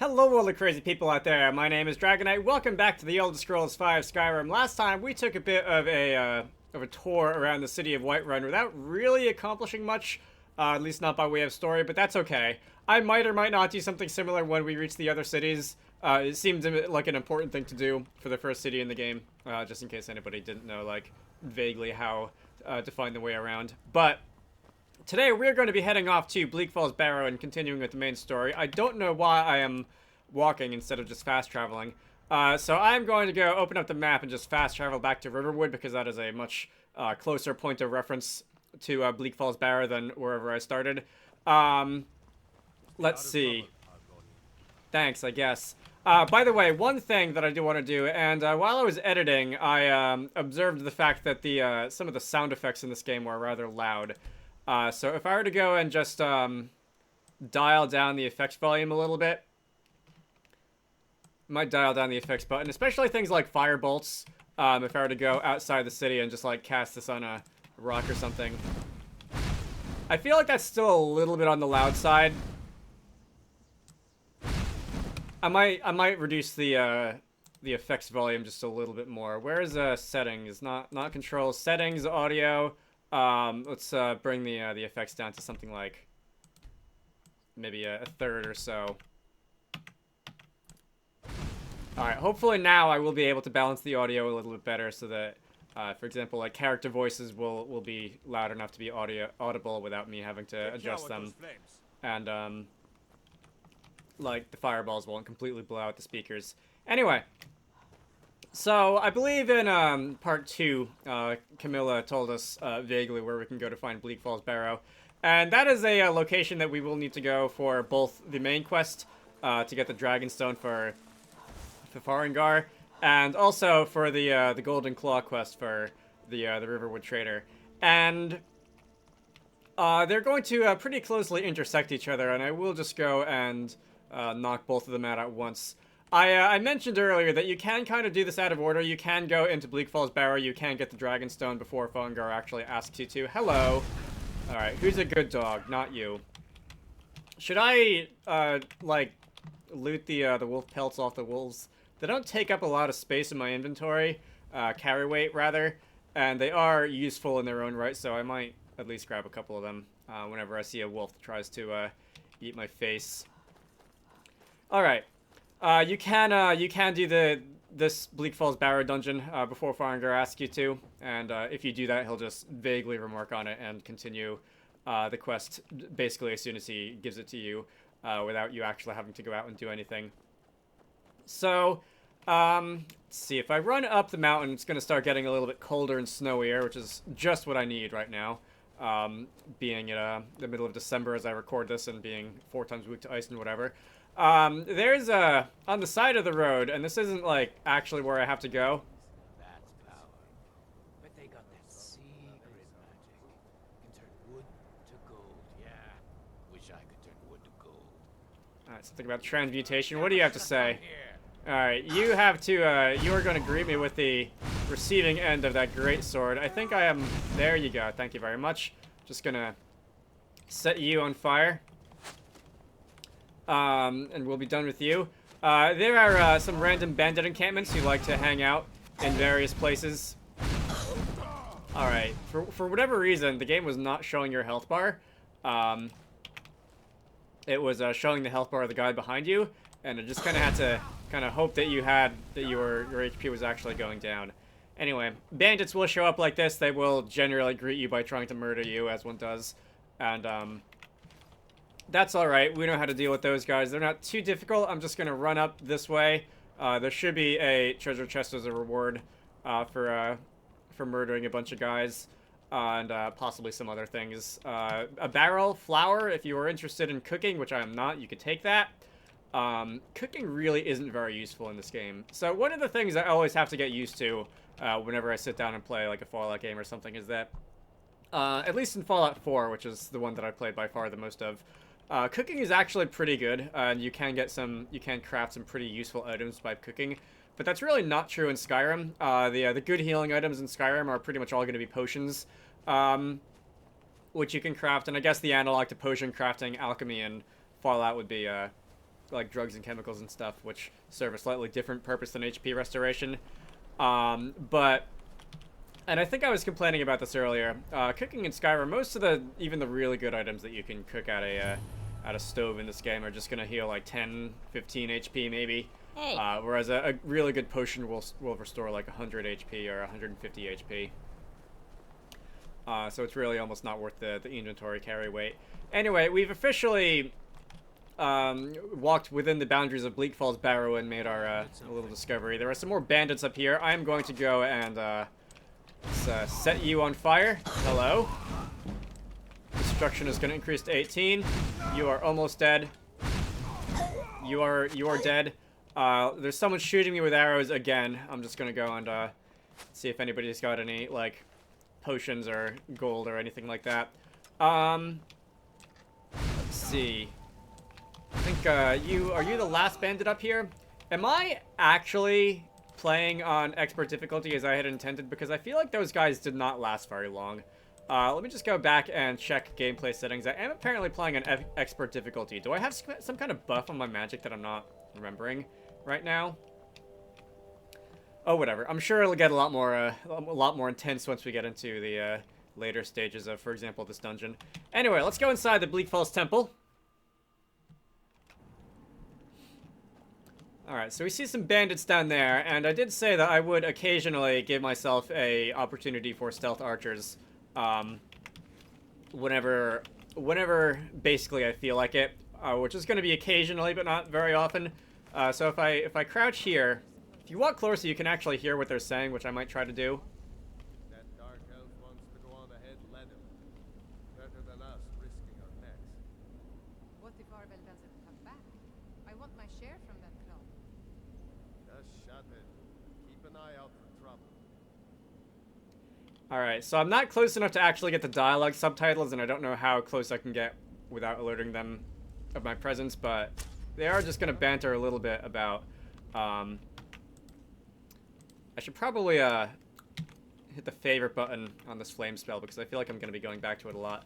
Hello all the crazy people out there, my name is Dragonite. Welcome back to the Elder Scrolls V Skyrim. Last time we took a bit of a tour around the city of Whiterun without really accomplishing much, at least not by way of story, but that's okay. I might or might not do something similar when we reach the other cities. It seemed like an important thing to do for the first city in the game, just in case anybody didn't know, like, vaguely how to find the way around. But today we're going to be heading off to Bleak Falls Barrow and continuing with the main story. I don't know why I am walking instead of just fast traveling. So I'm going to go open up the map and just fast travel back to Riverwood because that is a much closer point of reference to Bleak Falls Barrow than wherever I started. Let's see. Thanks, I guess. By the way, one thing that I do want to do, and while I was editing, I observed the fact that the some of the sound effects in this game were rather loud. So if I were to go and just dial down the effects volume a little bit, might dial down the effects button, especially things like fire bolts. If I were to go outside the city and just like cast this on a rock or something, I feel like that's still a little bit on the loud side. I might reduce the effects volume just a little bit more. Where is settings? Not controls. Settings, audio. Let's bring the effects down to something like maybe a third or so. Alright, hopefully now I will be able to balance the audio a little bit better so that, for example, like character voices will be loud enough to be audible without me having to adjust them. And, like, the fireballs won't completely blow out the speakers. Anyway, so I believe in part 2, Camilla told us vaguely where we can go to find Bleak Falls Barrow. And that is a location that we will need to go for both the main quest to get the Dragonstone for Farengar, and also for the Golden Claw quest for the Riverwood Trader. And they're going to pretty closely intersect each other, and I will just go and knock both of them out at once. I mentioned earlier that you can kind of do this out of order. You can go into Bleak Falls Barrow, you can get the Dragonstone before Farengar actually asks you to. Hello! Alright, who's a good dog? Not you. Should I, like, loot the wolf pelts off the wolves? They don't take up a lot of space in my inventory, carry weight, rather, and they are useful in their own right, so I might at least grab a couple of them whenever I see a wolf that tries to eat my face. Alright. You can do this Bleak Falls Barrow dungeon before Farengar asks you to, and if you do that, he'll just vaguely remark on it and continue the quest basically as soon as he gives it to you, without you actually having to go out and do anything. So, let's see, if I run up the mountain, it's going to start getting a little bit colder and snowier, which is just what I need right now, being in the middle of December as I record this and being 4 times weak to ice and whatever. There's on the side of the road, and this isn't like actually where I have to go. That's power. But they got that secret magic. Can turn wood to gold. Yeah. Wish I could turn wood to gold. Alright, something about transmutation. What do you have to say? Alright, you have to, you are going to greet me with the receiving end of that great sword. I think I am, there you go, thank you very much. Just gonna set you on fire. And we'll be done with you. There are some random bandit encampments who like to hang out in various places. Alright, for whatever reason, the game was not showing your health bar. It was showing the health bar of the guy behind you, and it just kind of had to hope that your HP was actually going down. Anyway, bandits will show up like this. They will generally greet you by trying to murder you, as one does. And, that's alright. We know how to deal with those guys. They're not too difficult. I'm just going to run up this way. There should be a treasure chest as a reward for murdering a bunch of guys. And possibly some other things. A barrel, flour, if you are interested in cooking, which I am not, you could take that. Cooking really isn't very useful in this game. So one of the things I always have to get used to whenever I sit down and play like a Fallout game or something is that, at least in Fallout 4, which is the one that I played by far the most of, cooking is actually pretty good, and you can craft some pretty useful items by cooking. But that's really not true in Skyrim. The good healing items in Skyrim are pretty much all going to be potions, which you can craft. And I guess the analog to potion crafting, alchemy, and Fallout would be like drugs and chemicals and stuff, which serve a slightly different purpose than HP restoration. And I think I was complaining about this earlier. Cooking in Skyrim, most of even the really good items that you can cook at a stove in this game are just gonna heal like 10, 15 HP maybe. Hey. Whereas a really good potion will restore like 100 HP or 150 HP. So it's really almost not worth the inventory carry weight. Anyway, we've officially walked within the boundaries of Bleak Falls Barrow and made our little discovery. There are some more bandits up here. I am going to go and set you on fire. Hello. Destruction is going to increase to 18. You are almost dead. You are dead. There's someone shooting me with arrows again. I'm just going to go and see if anybody's got any like potions or gold or anything like that. Let's see. I think are you the last bandit up here? Am I actually playing on expert difficulty as I had intended? Because I feel like those guys did not last very long. Let me just go back and check gameplay settings. I am apparently playing on expert difficulty. Do I have some kind of buff on my magic that I'm not remembering right now? Oh, whatever. I'm sure it'll get a lot more intense once we get into the later stages of, for example, this dungeon. Anyway, let's go inside the Bleak Falls Temple. Alright, so we see some bandits down there, and I did say that I would occasionally give myself a opportunity for stealth archers, whenever basically I feel like it, which is going to be occasionally, but not very often. So if I crouch here, if you walk closer, you can actually hear what they're saying, which I might try to do. That dark elf wants to go on ahead, let him. Better than us risking our necks. What if Arbel doesn't come back? I want my share from that clone. Just shut it. Keep an eye out for trouble. Alright, so I'm not close enough to actually get the dialogue subtitles, and I don't know how close I can get without alerting them of my presence, but they are just going to banter a little bit about, I should probably hit the favorite button on this flame spell, because I feel like I'm going to be going back to it a lot.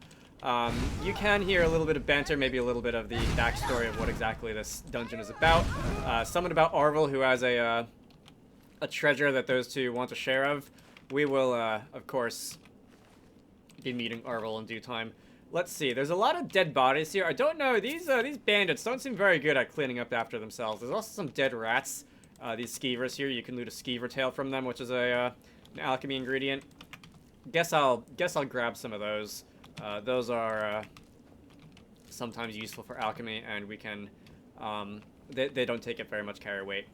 You can hear a little bit of banter, maybe a little bit of the backstory of what exactly this dungeon is about. Something about Arvel, who has a treasure that those two want a share of. We will, of course, be meeting Arvel in due time. Let's see. There's a lot of dead bodies here. I don't know. These bandits don't seem very good at cleaning up after themselves. There's also some dead rats. These skeevers here. You can loot a skeever tail from them, which is an alchemy ingredient. Guess I'll grab some of those. Those are sometimes useful for alchemy, and we can. They don't take up very much carry weight.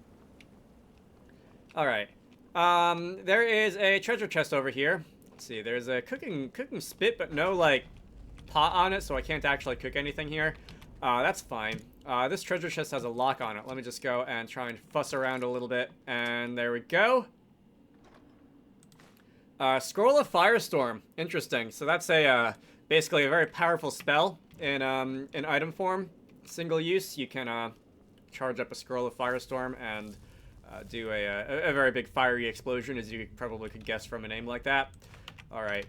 All right. There is a treasure chest over here. Let's see. There's a cooking spit, but no like pot on it, so I can't actually cook anything here. That's fine. This treasure chest has a lock on it. Let me just go and try and fuss around a little bit. And there we go. Scroll of Firestorm. Interesting. So that's basically a very powerful spell in item form. Single use. You can charge up a Scroll of Firestorm and do a very big fiery explosion, as you probably could guess from a name like that. Alright.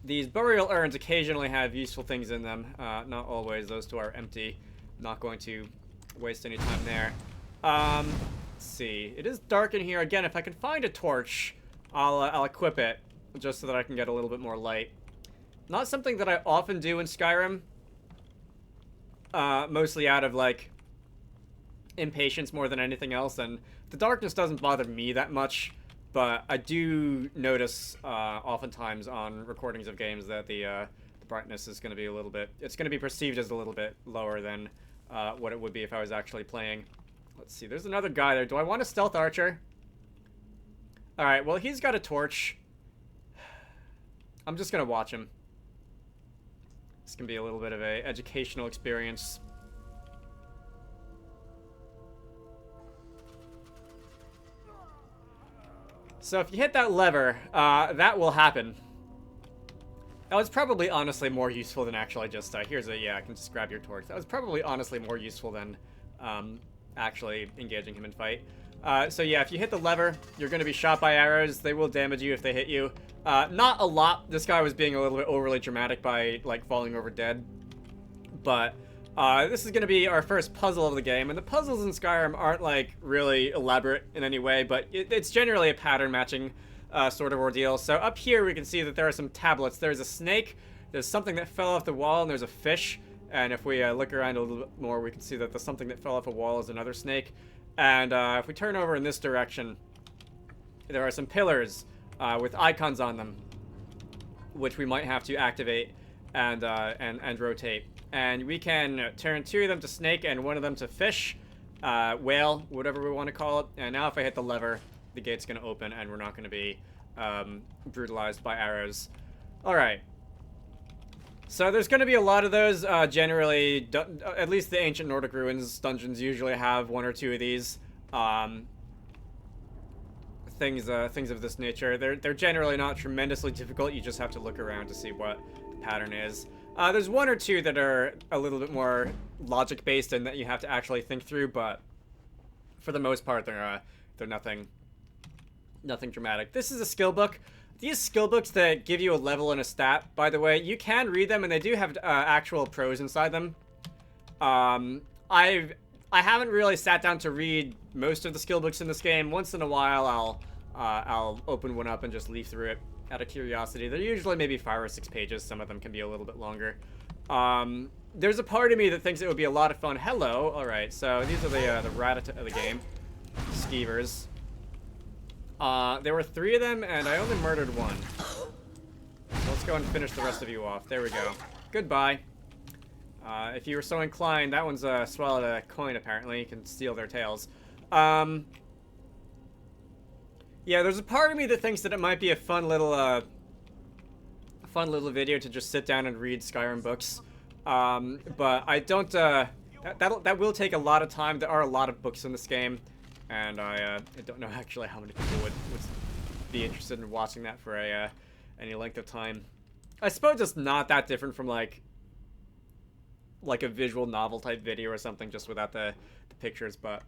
These burial urns occasionally have useful things in them. Not always. Those two are empty. Not going to waste any time there. Let's see. It is dark in here. Again, if I can find a torch, I'll equip it just so that I can get a little bit more light. Not something that I often do in Skyrim. Mostly out of, like, impatience more than anything else. And the darkness doesn't bother me that much. But I do notice oftentimes on recordings of games that the brightness is going to be a little bit... It's going to be perceived as a little bit lower than what it would be if I was actually playing. Let's see. There's another guy there. Do I want a stealth archer? Alright, well, he's got a torch. I'm just going to watch him. This can be a little bit of an educational experience. So if you hit that lever, that will happen. That was probably honestly more useful than actually just, yeah, I can just grab your torch. That was probably honestly more useful than actually engaging him in fight. So yeah, if you hit the lever, you're going to be shot by arrows. They will damage you if they hit you. Not a lot. This guy was being a little bit overly dramatic by, like, falling over dead. But This is going to be our first puzzle of the game, and the puzzles in Skyrim aren't, like, really elaborate in any way, but it's generally a pattern matching sort of ordeal. So up here we can see that there are some tablets. There's a snake, there's something that fell off the wall, and there's a fish. And if we look around a little bit more, we can see that the something that fell off a wall is another snake. And if we turn over in this direction, there are some pillars with icons on them, which we might have to activate and rotate. And we can turn 2 of them to snake and 1 of them to fish, whale, whatever we want to call it. And now if I hit the lever, the gate's going to open and we're not going to be brutalized by arrows. All right. So there's going to be a lot of those. Generally, at least the ancient Nordic ruins dungeons usually have 1 or 2 of these. Things of this nature. They're generally not tremendously difficult. You just have to look around to see what the pattern is. There's 1 or 2 that are a little bit more logic based and that you have to actually think through, but for the most part, they're nothing dramatic. This is a skill book. These skill books that give you a level and a stat, by the way, you can read them and they do have actual prose inside them. I haven't really sat down to read most of the skill books in this game. Once in a while, I'll open one up and just leaf through it out of curiosity. They're usually maybe 5 or 6 pages. Some of them can be a little bit longer. There's a part of me that thinks it would be a lot of fun. Hello. All right. So these are the Ratata of the game. Skeevers. There were 3 of them, and I only murdered 1. So let's go and finish the rest of you off. There we go. Goodbye. If you were so inclined, that one's swallowed a coin, apparently. You can steal their tails. Yeah, there's a part of me that thinks that it might be a fun little video to just sit down and read Skyrim books. But I don't, that will take a lot of time. There are a lot of books in this game. And I don't know actually how many people would be interested in watching that for any length of time. I suppose it's not that different from like a visual novel type video or something, just without the pictures. But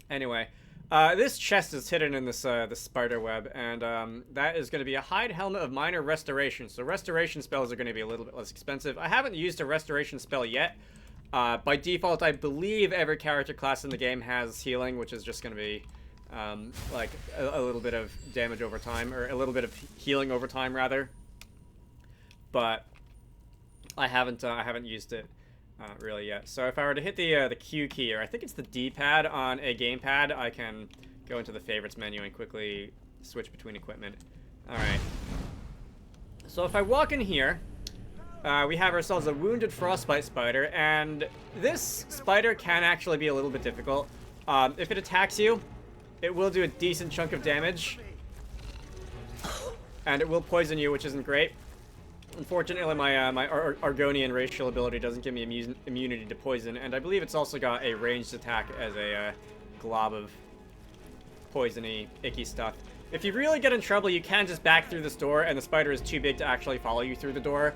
anyway, this chest is hidden in this spider web, and that is going to be a hide helmet of minor restoration. So restoration spells are going to be a little bit less expensive. I haven't used a restoration spell yet. By default, I believe every character class in the game has healing, which is just going to be like a little bit of damage over time, or a little bit of healing over time, rather. But I haven't used it really yet. So if I were to hit the Q key, or I think it's the D-pad on a gamepad, I can go into the favorites menu and quickly switch between equipment. All right. So if I walk in here. We have ourselves a wounded frostbite spider, and this spider can actually be a little bit difficult. If it attacks you, it will do a decent chunk of damage, and it will poison you, which isn't great. Unfortunately, my Argonian racial ability doesn't give me immunity to poison, and I believe it's also got a ranged attack as a glob of poisony, icky stuff. If you really get in trouble, you can just back through this door, and the spider is too big to actually follow you through the door,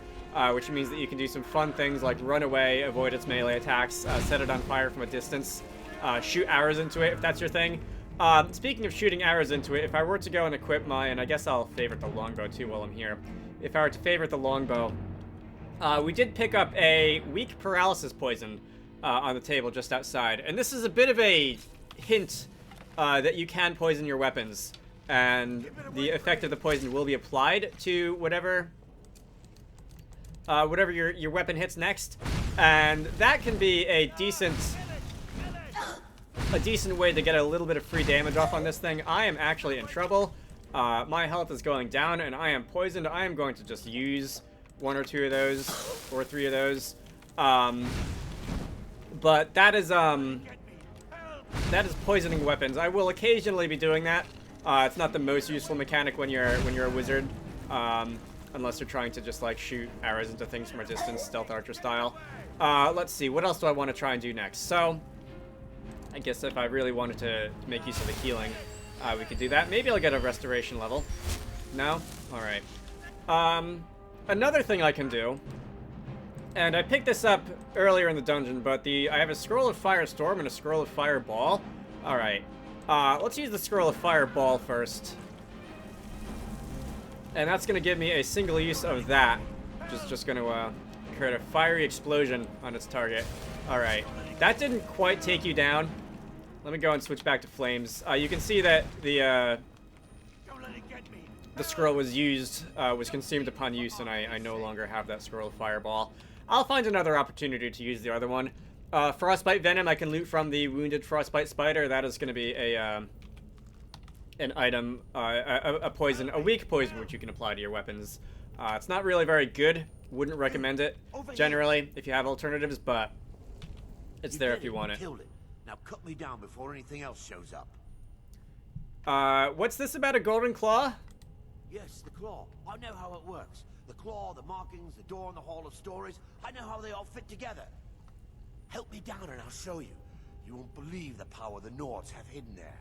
which means that you can do some fun things like run away, avoid its melee attacks, set it on fire from a distance, shoot arrows into it if that's your thing. Speaking of shooting arrows into it, if I were to go and equip my, and I guess I'll favorite the longbow too while I'm here. If I were to favorite the longbow, we did pick up a weak paralysis poison on the table just outside, and this is a bit of a hint that you can poison your weapons. And the effect of the poison will be applied to whatever your weapon hits next, and that can be a decent way to get a little bit of free damage off on this thing. I am actually in trouble. My health is going down, and I am poisoned. I am going to just use 1 or 2 of those, or 3 of those. But that is poisoning weapons. I will occasionally be doing that. It's not the most useful mechanic when you're a wizard, unless you're trying to just like shoot arrows into things from a distance, stealth archer style. Let's see, what else do I want to try and do next? So, I guess if I really wanted to make use of the healing, we could do that. Maybe I'll get a restoration level. No? All right. Another thing I can do, and I picked this up earlier in the dungeon, but I have a scroll of firestorm and a scroll of fireball. All right. Let's use the Scroll of Fireball first. And that's going to give me a single use of that. Just going to occurred a fiery explosion on its target. Alright, that didn't quite take you down. Let me go and switch back to flames. You can see that the scroll was used, was consumed upon use, and I no longer have that scroll of fireball. I'll find another opportunity to use the other one. Frostbite venom I can loot from the wounded frostbite spider. That is going to be a an item, a poison, a weak poison which you can apply to your weapons. It's not really very good. Wouldn't recommend it generally if you have alternatives, but it's there if you want it. Now cut me down before anything else shows up. What's this about a golden claw? Yes, the claw. I know how it works. The claw, the markings, the door in the Hall of Stories. I know how they all fit together. Help me down and I'll show you. You won't believe the power the Nords have hidden there.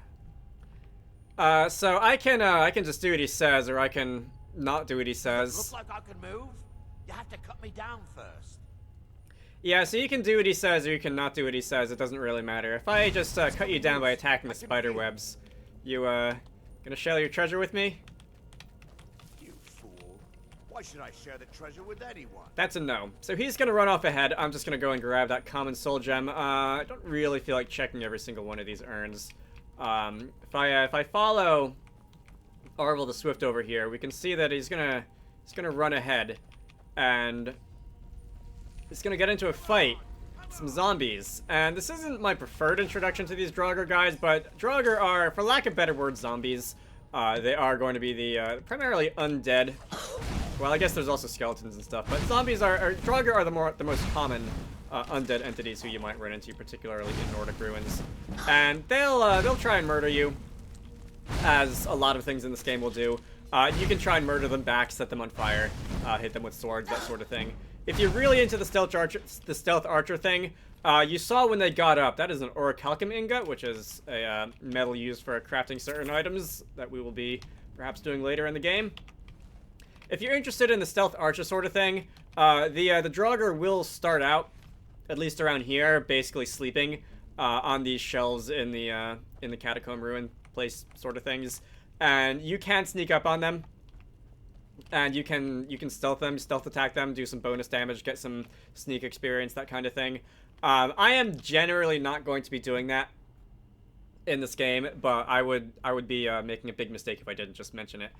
So I can just do what he says, or I can not do what he says. Look like I can move? You have to cut me down first. Yeah, so you can do what he says, or you can not do what he says. It doesn't really matter. If I just cut you down by attacking the spider webs, you gonna share your treasure with me? You fool! Why should I share the treasure with anyone? That's a no. So he's gonna run off ahead. I'm just gonna go and grab that common soul gem. I don't really feel like checking every single one of these urns. If I follow Arvel the Swift over here, we can see that he's gonna run ahead, and he's gonna get into a fight with some zombies. And this isn't my preferred introduction to these Draugr guys, but Draugr are, for lack of better words, zombies. They are going to be the primarily undead. Well, I guess there's also skeletons and stuff, but zombies Draugr are the most common undead entities who you might run into, particularly in Nordic ruins. And they'll try and murder you, as a lot of things in this game will do. You can try and murder them back, set them on fire, hit them with swords, that sort of thing. If you're really into the stealth archer thing, you saw when they got up, that is an orichalcum ingot, which is a metal used for crafting certain items that we will be perhaps doing later in the game. If you're interested in the stealth archer sort of thing, the Draugr will start out, at least around here, basically sleeping on these shelves in the catacomb ruin place sort of things, and you can sneak up on them. And you can stealth them, stealth attack them, do some bonus damage, get some sneak experience, that kind of thing. I am generally not going to be doing that in this game, but I would be making a big mistake if I didn't just mention it.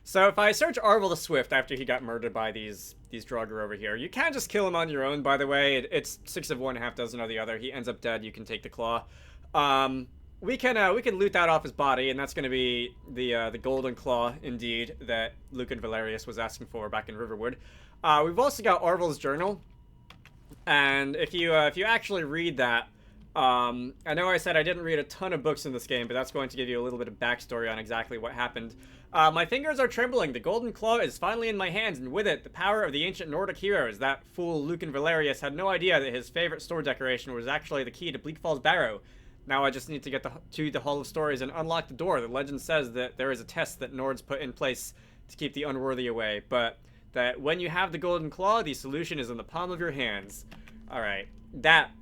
So if I search Arvel the Swift after he got murdered by these Draugr over here, you can just kill him on your own, by the way. It's 6 of one, half dozen of the other. He ends up dead, you can take the claw. We can loot that off his body, and that's going to be the golden claw, indeed, that Lucan Valerius was asking for back in Riverwood. We've also got Arvel's journal, and if you actually read that, I know I said I didn't read a ton of books in this game, but that's going to give you a little bit of backstory on exactly what happened. My fingers are trembling. The golden claw is finally in my hands, and with it, the power of the ancient Nordic heroes. That fool Lucan Valerius had no idea that his favorite store decoration was actually the key to Bleak Falls Barrow. Now I just need to get to the Hall of Stories and unlock the door. The legend says that there is a test that Nords put in place to keep the unworthy away, but that when you have the golden claw, the solution is in the palm of your hands. Alright, that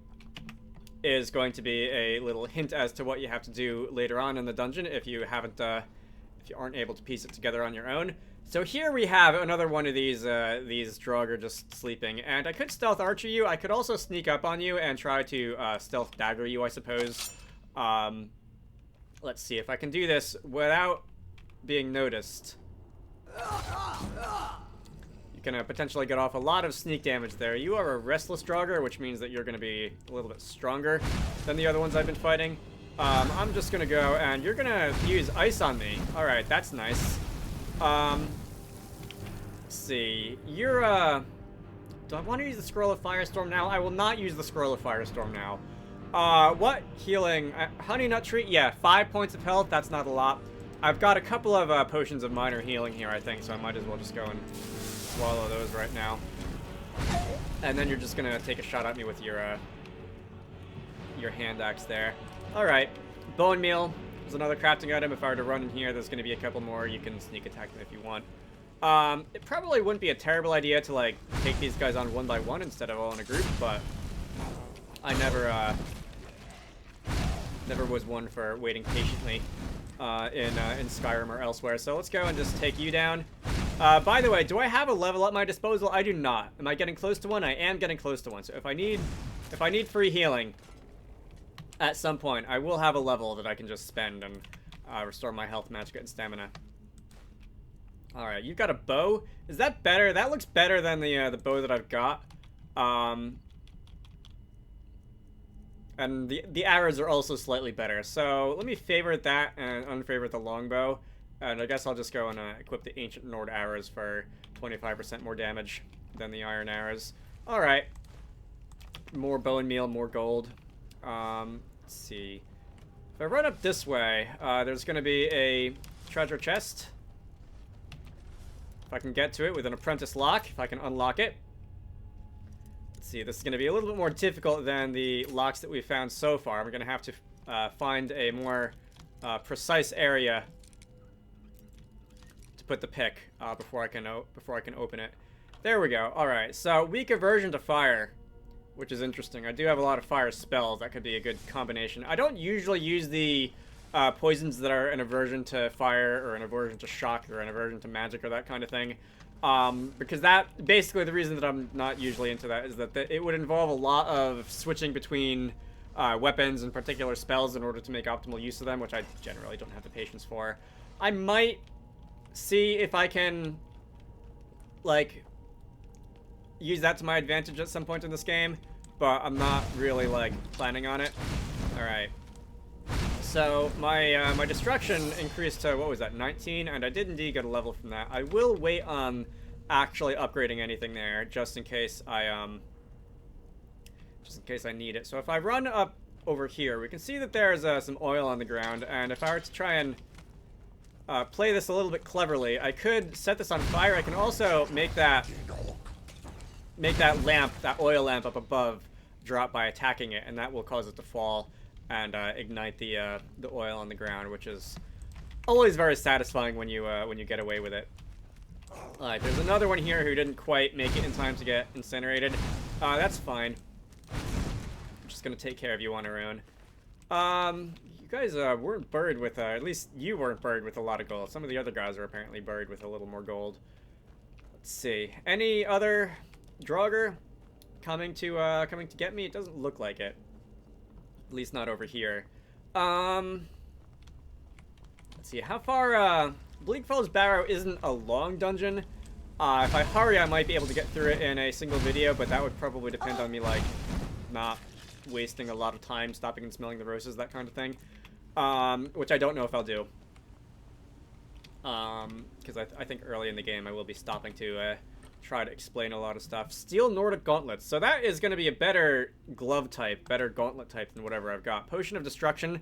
is going to be a little hint as to what you have to do later on in the dungeon if you aren't able to piece it together on your own. So here we have another one of these Draugr just sleeping, and I could stealth archer you. I could also sneak up on you and try to stealth dagger you, I suppose. Let's see if I can do this without being noticed. You can potentially get off a lot of sneak damage there. You are a restless Draugr, which means that you're going to be a little bit stronger than the other ones I've been fighting. I'm just going to go, and you're going to use ice on me. Alright, that's nice. Let's see. You're, do I want to use the Scroll of Firestorm now? I will not use the Scroll of Firestorm now. What healing? Honey Nut Tree? Yeah, 5 points of health. That's not a lot. I've got a couple of potions of minor healing here, I think, so I might as well just go and swallow those right now. And then you're just gonna take a shot at me with your hand axe there. Alright. Bone Meal is another crafting item. If I were to run in here, there's gonna be a couple more. You can sneak attack them if you want. It probably wouldn't be a terrible idea to, like, take these guys on one by one instead of all in a group, but I never was one for waiting patiently in Skyrim or elsewhere. So let's go and just take you down. By the way, do I have a level at my disposal? I do not. Am I getting close to one? I am getting close to one. So if I need free healing at some point, I will have a level that I can just spend and restore my health, magic, and stamina. All right, you've got a bow. Is that better? That looks better than the bow that I've got. And the arrows are also slightly better. So let me favorite that and unfavorite the longbow. And I guess I'll just go and equip the Ancient Nord arrows for 25% more damage than the iron arrows. Alright. More bone meal, more gold. Let's see. If I run up this way, there's going to be a treasure chest. If I can get to it with an apprentice lock, if I can unlock it. Let's see, this is going to be a little bit more difficult than the locks that we've found so far. I'm going to have to find a more precise area to put the pick before I can open it. There we go. All right, so weak aversion to fire, which is interesting. I do have a lot of fire spells. That could be a good combination. I don't usually use the poisons that are an aversion to fire or an aversion to shock or an aversion to magic or that kind of thing. Because that, basically the reason that I'm not usually into that is that it would involve a lot of switching between weapons and particular spells in order to make optimal use of them, which I generally don't have the patience for. I might see if I can, like, use that to my advantage at some point in this game, but I'm not really, like, planning on it. Alright. So, my destruction increased to, what was that, 19? And I did indeed get a level from that. I will wait on actually upgrading anything there, just in case I need it. So if I run up over here, we can see that there's some oil on the ground, and if I were to try and play this a little bit cleverly, I could set this on fire. I can also make that lamp, that oil lamp up above, drop by attacking it, and that will cause it to fall and ignite the oil on the ground, which is always very satisfying when you get away with it. Alright, there's another one here who didn't quite make it in time to get incinerated. That's fine. I'm just gonna take care of you on our own. You guys weren't buried with, at least you weren't buried with a lot of gold. Some of the other guys are apparently buried with a little more gold. Let's see. Any other Draugr coming to get me? It doesn't look like it. At least not over here. Let's see. How far, Bleak Falls Barrow isn't a long dungeon. If I hurry, I might be able to get through it in a single video, but that would probably depend on me, like, not wasting a lot of time stopping and smelling the roses, that kind of thing. Which I don't know if I'll do. Because I think early in the game I will be stopping to try to explain a lot of stuff. Steel Nordic Gauntlets. So that is going to be a better glove type, better gauntlet type than whatever I've got. Potion of Destruction.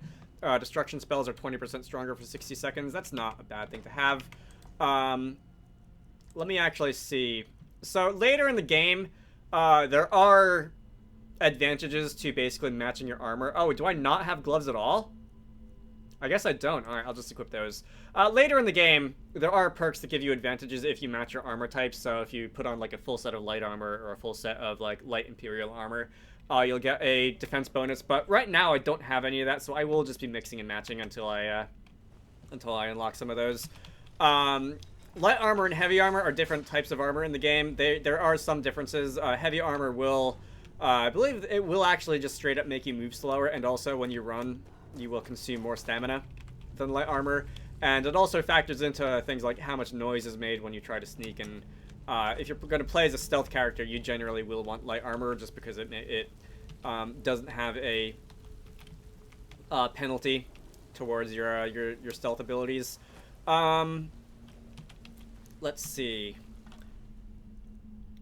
Destruction spells are 20% stronger for 60 seconds. That's not a bad thing to have. Let me actually see. So later in the game, there are advantages to basically matching your armor. Oh, do I not have gloves at all? I guess I don't. Alright, I'll just equip those. Later in the game, there are perks that give you advantages if you match your armor types. So if you put on, like, a full set of light armor or a full set of, like, light Imperial armor, you'll get a defense bonus. But right now, I don't have any of that, so I will just be mixing and matching until I unlock some of those. Light armor and heavy armor are different types of armor in the game. There are some differences. Heavy armor will, I believe it will actually just straight up make you move slower, and also when you run, you will consume more stamina than light armor. And it also factors into things like how much noise is made when you try to sneak. And if you're going to play as a stealth character, you generally will want light armor just because it doesn't have a penalty towards your stealth abilities. Let's see.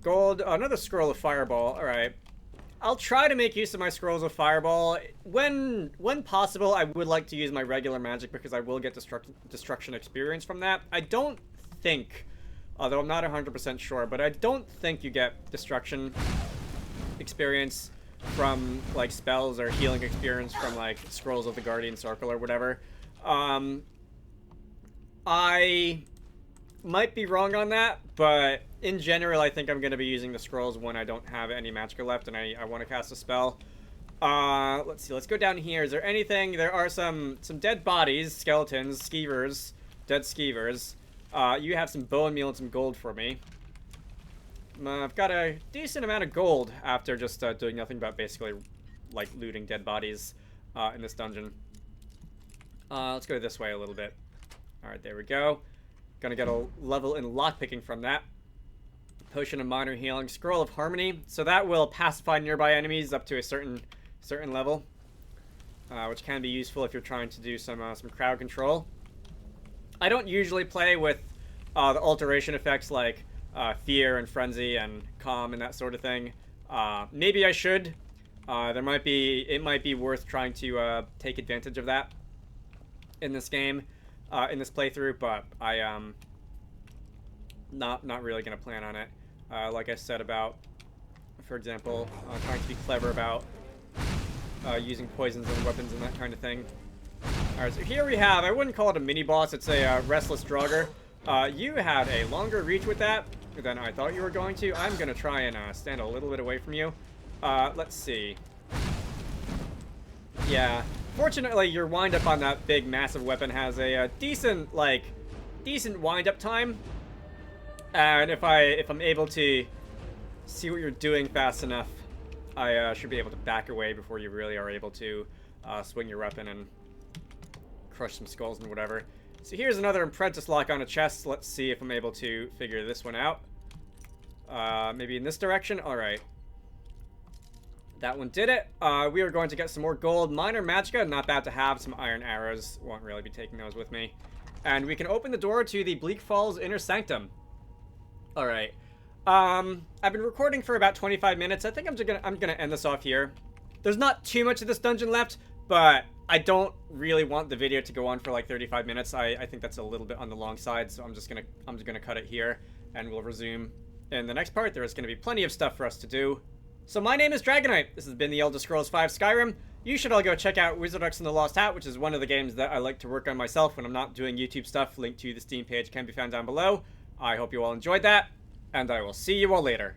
Gold, another scroll of fireball. All right. I'll try to make use of my scrolls of fireball. When possible, I would like to use my regular magic because I will get destruction experience from that. I don't think, although I'm not 100% sure, but I don't think you get destruction experience from, like, spells or healing experience from, like, Scrolls of the Guardian Circle or whatever. I might be wrong on that, but in general, I think I'm going to be using the scrolls when I don't have any magicka left and I want to cast a spell. Let's see. Let's go down here. Is there anything? There are some dead bodies, skeletons, skeevers, dead skeevers. You have some bone meal and some gold for me. I've got a decent amount of gold after just doing nothing but basically, like, looting dead bodies in this dungeon. Let's go this way a little bit. Alright, there we go. Gonna get a level in lockpicking from that. Potion of minor healing. Scroll of harmony. So that will pacify nearby enemies up to a certain level. Which can be useful if you're trying to do some crowd control. I don't usually play with the alteration effects like fear and frenzy and calm and that sort of thing. Maybe I should. It might be worth trying to take advantage of that in this game, in this playthrough, but I not really gonna plan on it. Like I said about, for example, trying to be clever about using poisons and weapons and that kind of thing. Alright, so here we have, I wouldn't call it a mini-boss, it's a Restless Draugr. You had a longer reach with that than I thought you were going to. I'm going to try and stand a little bit away from you. Let's see. Yeah, fortunately your wind-up on that big, massive weapon has a decent wind-up time. And if I'm able to see what you're doing fast enough, I should be able to back away before you really are able to swing your weapon and crush some skulls and whatever. So here's another apprentice lock on a chest. Let's see if I'm able to figure this one out. Maybe in this direction? Alright. That one did it. We are going to get some more gold. Minor magicka, not bad to have. Some iron arrows. Won't really be taking those with me. And we can open the door to the Bleak Falls Inner Sanctum. Alright. I've been recording for about 25 minutes. I think I'm gonna end this off here. There's not too much of this dungeon left, but I don't really want the video to go on for like 35 minutes. I think that's a little bit on the long side, so I'm just gonna cut it here, and we'll resume in the next part. There is gonna be plenty of stuff for us to do. So my name is Dragonite. This has been the Elder Scrolls V Skyrim. You should all go check out Wizarducks and the Lost Hat, which is one of the games that I like to work on myself when I'm not doing YouTube stuff. Link to the Steam page can be found down below. I hope you all enjoyed that, and I will see you all later.